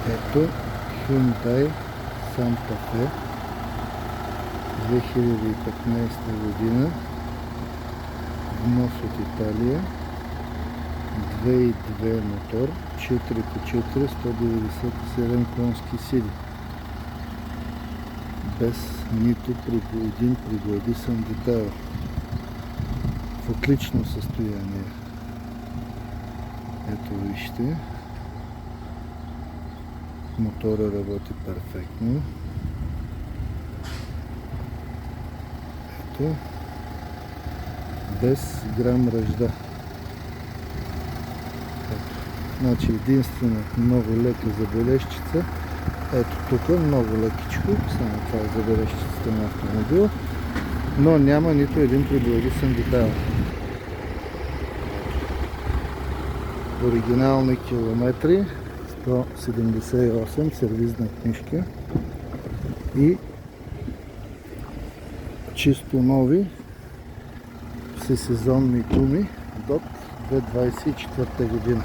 Ето Hyundai Santa Fe 2015 година, внос от Италия, 2.2 мотор, 4x4, 197 конски сили, без нито един пригладисан детайл, в отлично състояние. Ето вижте, мотора работи перфектно. Ето, без грам ръжда. Ето. Значи единствено много лека забележчица. Ето тук много лекичко, само това е забележчицата на автомобил, но няма нито един прибладисан детайл. Оригинални километри 178, сервизна книжка и чисто нови всесезонни гуми до 2024 година.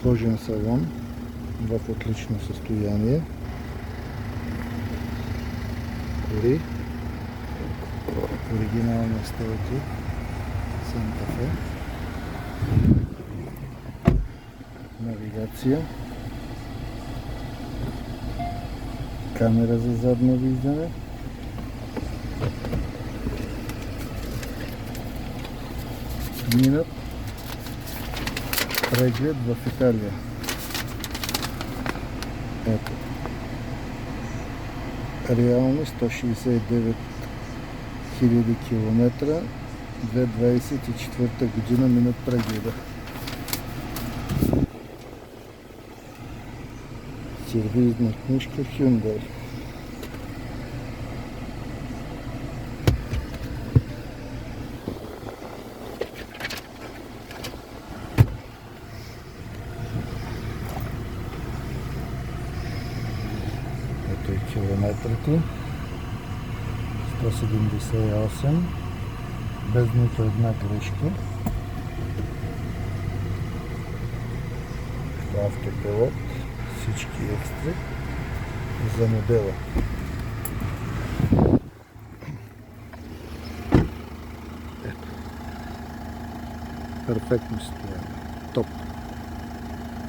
Кожен салон в отлично състояние. Кори. Оригинални стелки Santa Fe. Навигация. Камера за задно виждане. Минат преглед в Италия. Ето. Реални 169 000 км, 2024 година минат прегледа. Сервизна книжка Hyundai. Ето и километрите. 178, без нито една грешка. Автопилот, всички екстри за модела. Ето. Перфектно състояние.